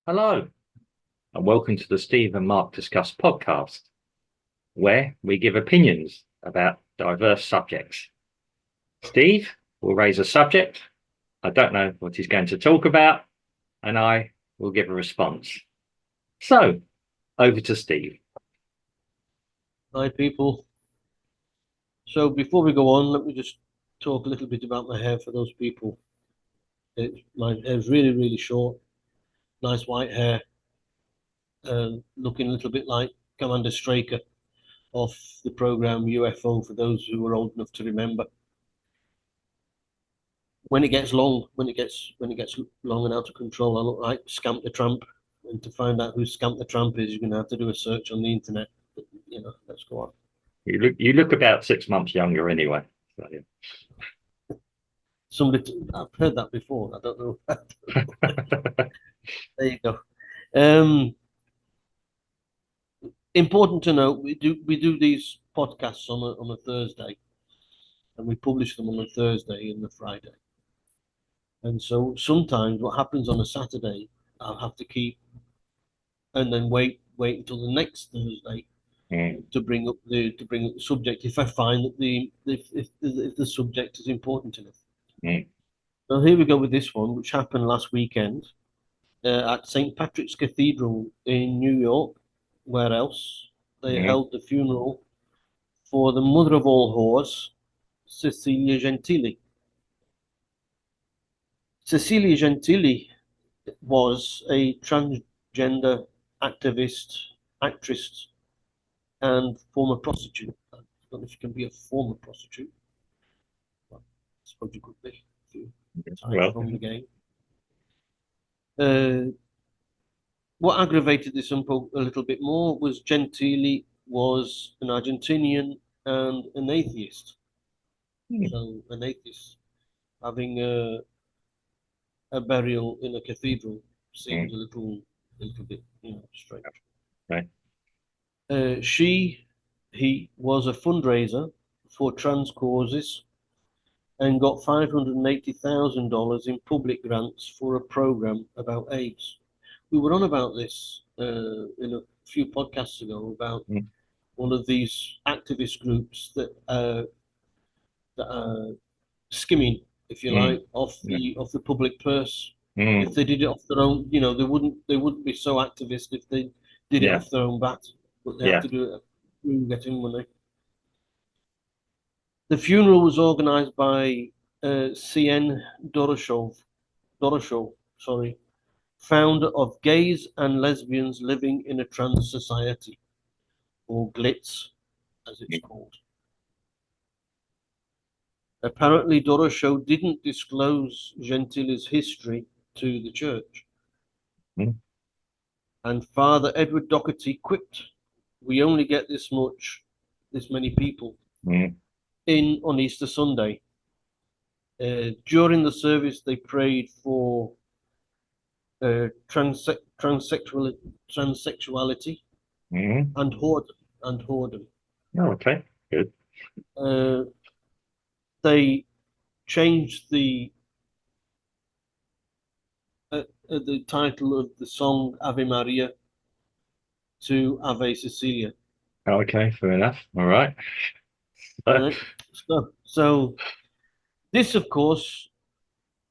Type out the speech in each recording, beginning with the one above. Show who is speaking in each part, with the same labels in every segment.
Speaker 1: Hello, and welcome to the Steve and Mark Discuss podcast, where we give opinions about diverse subjects. Steve will raise a subject. I don't know what he's going to talk about, and I will give a response. So, over to Steve.
Speaker 2: Hi, people. So before we go on, let me just talk a little bit about my hair for those people. My hair's really, really short, nice white hair, looking a little bit like Commander Straker off the program UFO for those who are old enough to remember. When it gets long, when it gets long and out of control, I look like Scamp the Tramp. And to find out who Scamp the Tramp is, you're gonna have to do a search on the internet. But, let's go on.
Speaker 1: You look about 6 months younger anyway. So,
Speaker 2: I've heard that before. I don't know.
Speaker 1: yeah.
Speaker 2: There you go. Um, Important to note, we do these podcasts on a Thursday, and we publish them on a Thursday and a Friday. And so sometimes what happens on a Saturday, I'll have to keep and then wait until the next Thursday
Speaker 1: Mm,
Speaker 2: to bring up the subject if I find that if the subject is important enough.
Speaker 1: mm,
Speaker 2: So here we go with this one, which happened last weekend at St. Patrick's Cathedral in New York. Where else? They
Speaker 1: mm.
Speaker 2: held the funeral for the mother of all whores, Cecilia Gentili. Cecilia Gentili was a transgender activist, actress, and former prostitute. I don't know if you can be a former prostitute. Well, I suppose you could be if you retired
Speaker 1: Well,
Speaker 2: from the game. Uh, what aggravated this a little bit more was Gentili was an Argentinian and an atheist.
Speaker 1: mm,
Speaker 2: So an atheist having a burial in a cathedral seems
Speaker 1: mm,
Speaker 2: a little bit, strange.
Speaker 1: right.
Speaker 2: He was a fundraiser for trans causes and got $580,000 in public grants for a program about AIDS. We were on about this in a few podcasts ago about
Speaker 1: Mm,
Speaker 2: one of these activist groups that are skimming, if you
Speaker 1: mm,
Speaker 2: like, off
Speaker 1: yeah,
Speaker 2: the public purse. If
Speaker 1: mm,
Speaker 2: they did it off their own, they wouldn't be so activist if they did it
Speaker 1: yeah,
Speaker 2: off their own bat, but they have
Speaker 1: yeah.
Speaker 2: to do it through getting money. The funeral was organised by CN Doroshov, sorry, founder of Gays and Lesbians Living in a Trans Society, or GLITS, as it's
Speaker 1: Mm,
Speaker 2: called. Apparently, Doroshow didn't disclose Gentili's history to the church.
Speaker 1: mm,
Speaker 2: And Father Edward Doherty quipped, "We only get this many people
Speaker 1: mm,
Speaker 2: in on Easter Sunday." During the service, they prayed for transsexuality
Speaker 1: mm.
Speaker 2: and whoredom.
Speaker 1: Oh, okay, good.
Speaker 2: Uh, they changed the title of the song Ave Maria to Ave Cecilia.
Speaker 1: Okay, fair enough. All right.
Speaker 2: All right. So this, of course,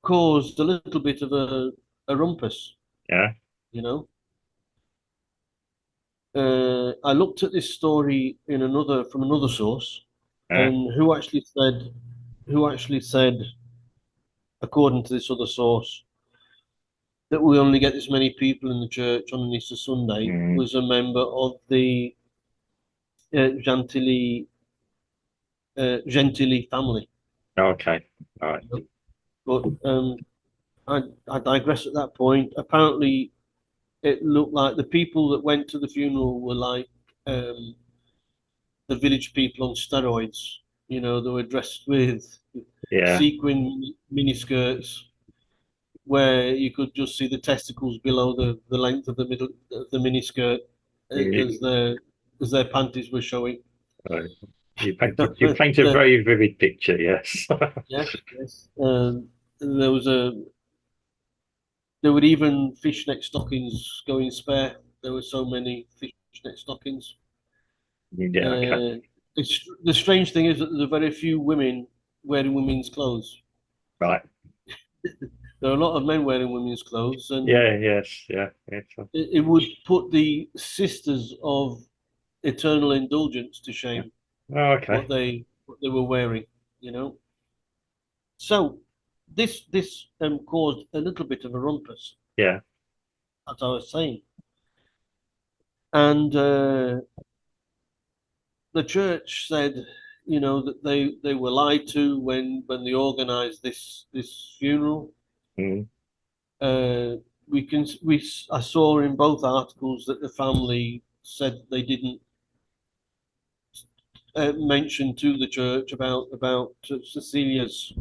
Speaker 2: caused a little bit of a rumpus.
Speaker 1: Yeah,
Speaker 2: You know, I looked at this story from another source,
Speaker 1: yeah.
Speaker 2: and who actually said, according to this other source, that we only get this many people in the church on an Easter Sunday
Speaker 1: Mm,
Speaker 2: was a member of the Gentili family.
Speaker 1: okay. All right.
Speaker 2: But I digress at that point. Apparently, it looked like the people that went to the funeral were like um, the village people on steroids. They were dressed with
Speaker 1: Yeah.
Speaker 2: sequin miniskirts where you could just see the testicles below the length of the middle of the miniskirt as
Speaker 1: You,
Speaker 2: their panties were showing.
Speaker 1: uh, you paint a very vivid picture. Yes.
Speaker 2: Yes, yes. There was there were even fishnet stockings going spare. There were so many fishnet stockings.
Speaker 1: Yeah, okay.
Speaker 2: The strange thing is that there are very few women wearing women's clothes.
Speaker 1: Right.
Speaker 2: There are a lot of men wearing women's clothes, and
Speaker 1: Yeah, yes, yeah.
Speaker 2: it would put the sisters of eternal indulgence to
Speaker 1: Yeah.
Speaker 2: shame
Speaker 1: Oh, okay.
Speaker 2: what they were wearing, you know. So this caused a little bit of a rumpus,
Speaker 1: Yeah.
Speaker 2: as I was saying, and the church said, you know, that they were lied to when they organised this funeral.
Speaker 1: Mm,
Speaker 2: Uh, we I saw in both articles that the family said they didn't mention to the church about Cecilia's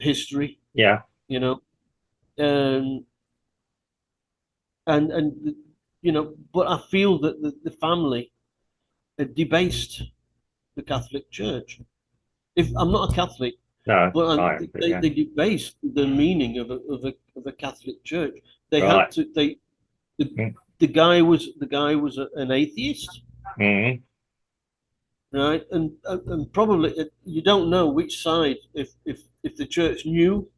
Speaker 2: history,
Speaker 1: yeah.
Speaker 2: you know, um, and you know, but I feel that the family had debased the Catholic Church. If I'm not a Catholic,
Speaker 1: No,
Speaker 2: but
Speaker 1: I am, but yeah.
Speaker 2: they debased the meaning of a Catholic Church. They
Speaker 1: Right.
Speaker 2: had to the,
Speaker 1: Mm,
Speaker 2: the guy was an atheist,
Speaker 1: mm,
Speaker 2: right? And probably you don't know which side, if the church knew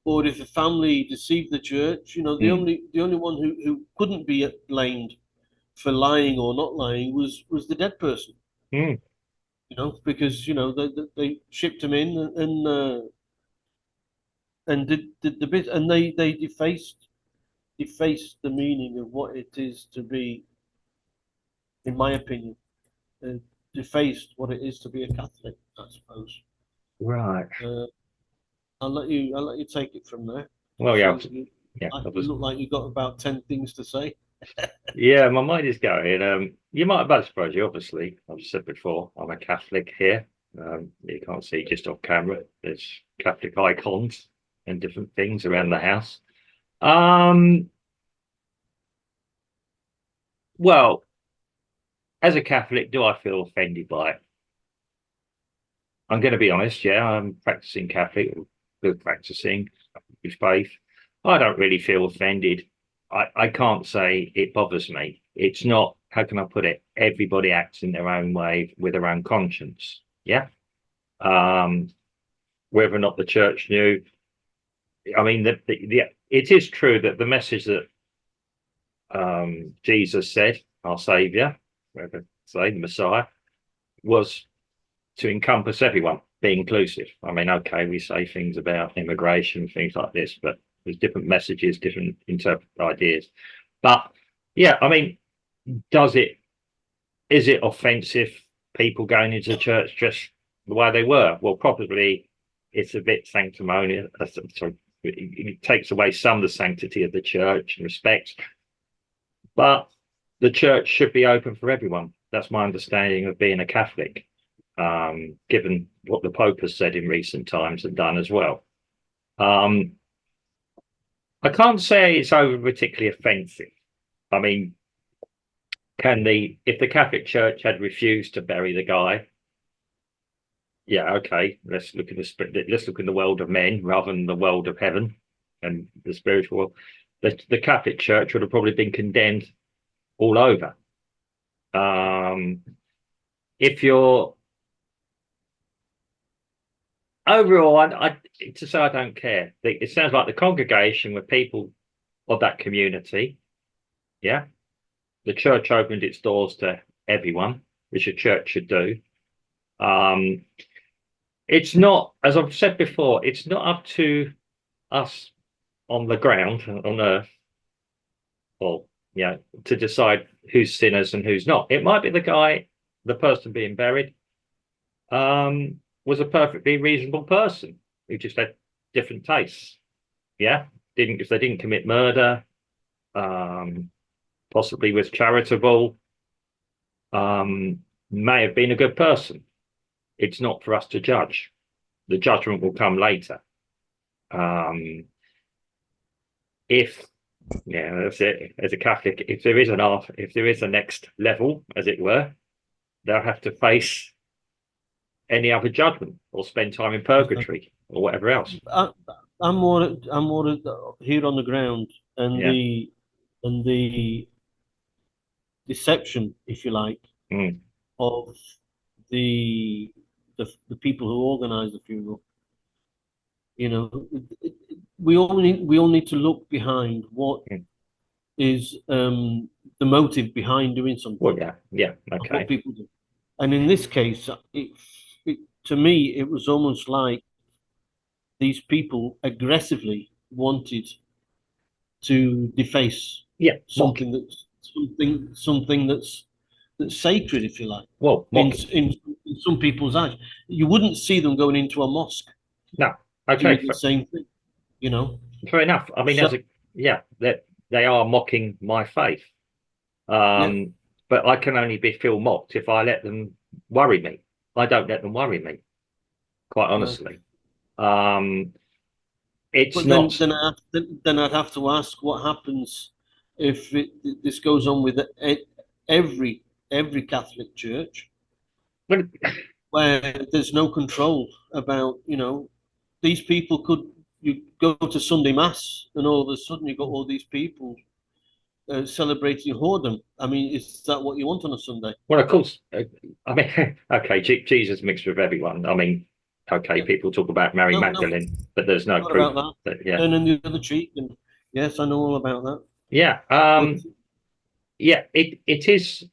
Speaker 2: or if the family deceived the church. You know,
Speaker 1: mm,
Speaker 2: the only one who couldn't be blamed for lying or not lying was the dead person.
Speaker 1: mm.
Speaker 2: You know, because you know they shipped him in and did the bit, and they defaced the meaning of what it is to be, in my opinion, uh, defaced what it is to be a Catholic, I suppose.
Speaker 1: Right.
Speaker 2: Uh, I'll let you take it from there.
Speaker 1: Well, yeah,
Speaker 2: See,
Speaker 1: yeah.
Speaker 2: you look like you got about 10 things to say.
Speaker 1: Yeah, my mind is going. You might have surprised you, obviously. I've said before, I'm a Catholic here. You can't see just off camera. There's Catholic icons and different things around the house. Um, well, as a Catholic, do I feel offended by it? I'm going to be honest, yeah, I'm practicing Catholic, good practicing with faith. I don't really feel offended. I can't say it bothers me. It's not, how can I put it? Everybody acts in their own way with their own conscience. Yeah. Um, Whether or not the church knew, I mean, it is true that the message that Jesus said, our Savior, whatever say, the Messiah, was to encompass everyone, be inclusive. I mean, okay, we say things about immigration, things like this, but there's different messages, different interpreted ideas. But yeah, I mean, does it is it offensive people going into church just the way they were? Well, probably it's a bit sanctimonious. Sorry, it takes away some of the sanctity of the church and respect, but the church should be open for everyone. That's my understanding of being a Catholic, given what the Pope has said in recent times and done as well. Um, I can't say it's over particularly offensive. I mean, if the Catholic Church had refused to bury the guy, yeah, okay, let's look in the world of men rather than the world of heaven and the spiritual world. The Catholic Church would have probably been condemned all over. If you're overall, I to say I don't care. It sounds like the congregation were people of that community. Yeah, the church opened its doors to everyone, which a church should do. Um, it's not, as I've said before, it's not up to us on the ground on earth, or yeah, to decide who's sinners and who's not. It might be the person being buried, was a perfectly reasonable person who just had different tastes. Yeah, didn't if they didn't commit murder, um, possibly was charitable, may have been a good person. It's not for us to judge. The judgment will come later. Um, if Yeah, that's it. As a Catholic, if there is a next level, as it were, they'll have to face any other judgment or spend time in purgatory or whatever else.
Speaker 2: I'm more here on the ground, and
Speaker 1: Yeah.
Speaker 2: the deception, if you like,
Speaker 1: Mm.
Speaker 2: of the the people who organise the funeral. You know, we all need to look behind what
Speaker 1: Mm.
Speaker 2: is the motive behind doing
Speaker 1: Well,
Speaker 2: something
Speaker 1: yeah. Yeah.
Speaker 2: and what
Speaker 1: Okay.
Speaker 2: people do. And in this case, it to me it was almost like these people aggressively wanted to deface
Speaker 1: Yeah. Mock.
Speaker 2: something that's sacred, if you like,
Speaker 1: Well,
Speaker 2: in
Speaker 1: mock.
Speaker 2: in some people's eyes. You wouldn't see them going into a mosque
Speaker 1: No. Okay.
Speaker 2: doing the same thing, you know.
Speaker 1: Fair enough. I mean,
Speaker 2: So
Speaker 1: yeah, that they are mocking my faith.
Speaker 2: yeah,
Speaker 1: Um, but I can only feel mocked if I let them worry me. I don't let them worry me, quite
Speaker 2: right.
Speaker 1: honestly. Um, it's
Speaker 2: But
Speaker 1: not.
Speaker 2: then I'd have to ask what happens if this goes on with every every Catholic church
Speaker 1: Well,
Speaker 2: where there's no control about, you know, these people could, you go to Sunday Mass and all of a sudden you've got all these people celebrating whoredom. I mean, is that what you want on a Sunday?
Speaker 1: well, of course. I mean, okay, Jesus mixed with everyone. I mean, okay,
Speaker 2: Yeah.
Speaker 1: people talk about Mary
Speaker 2: No, no,
Speaker 1: Magdalene, but there's no
Speaker 2: not
Speaker 1: proof
Speaker 2: about that.
Speaker 1: that. Yeah,
Speaker 2: Turning the other cheek, and yes, I know all about that.
Speaker 1: yeah,
Speaker 2: But
Speaker 1: yeah. It is.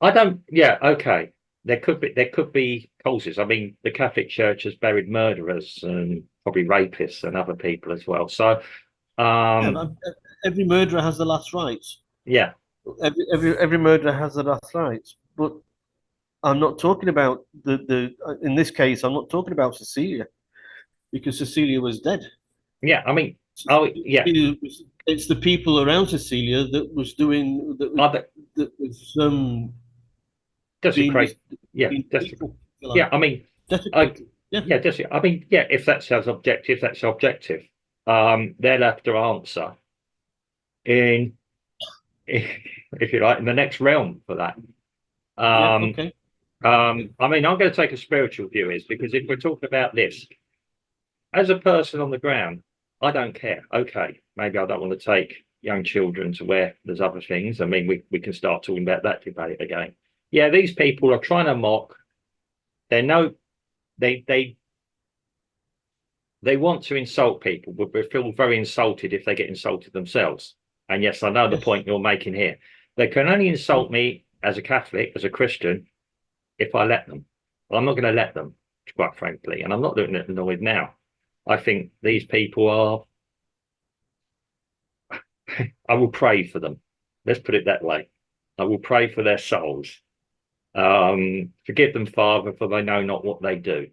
Speaker 1: I don't. Yeah, okay. There could be causes. I mean, the Catholic Church has buried murderers and probably rapists and other people as well. So,
Speaker 2: yeah,
Speaker 1: um,
Speaker 2: every murderer has the last rights.
Speaker 1: yeah,
Speaker 2: Every murderer has the last rights. But I'm not talking about the in this case, I'm not talking about Cecilia because Cecilia was dead.
Speaker 1: yeah. I mean, oh, yeah.
Speaker 2: It's the people around Cecilia that was doing
Speaker 1: Other
Speaker 2: that was being
Speaker 1: desecrate. Yeah,
Speaker 2: being
Speaker 1: desecrate.
Speaker 2: hateful, if you like,
Speaker 1: Yeah, I mean, I
Speaker 2: desecrated. Yeah,
Speaker 1: yeah, desecrate. I mean, yeah. If that sounds objective, that's objective. They'll have to answer in, if you like, in the next realm for that.
Speaker 2: yeah,
Speaker 1: Um,
Speaker 2: okay,
Speaker 1: I mean, I'm going to take a spiritual view, is because if we're talking about this as a person on the ground, I don't care. Okay, maybe I don't want to take young children to where there's other things. I mean, we can start talking about that debate again. Yeah, these people are trying to mock. They know they they want to insult people, but they feel very insulted if they get insulted themselves. And yes, I know the
Speaker 2: yes,
Speaker 1: point you're making here. They can only
Speaker 2: mm,
Speaker 1: insult me as a Catholic, as a Christian, if I let them. Well, I'm not going to let them, quite frankly, and I'm not doing it annoyed now. I think these people are. I will pray for them. Let's put it that way. I will pray for their souls. Forgive them, Father, for they know not what they do.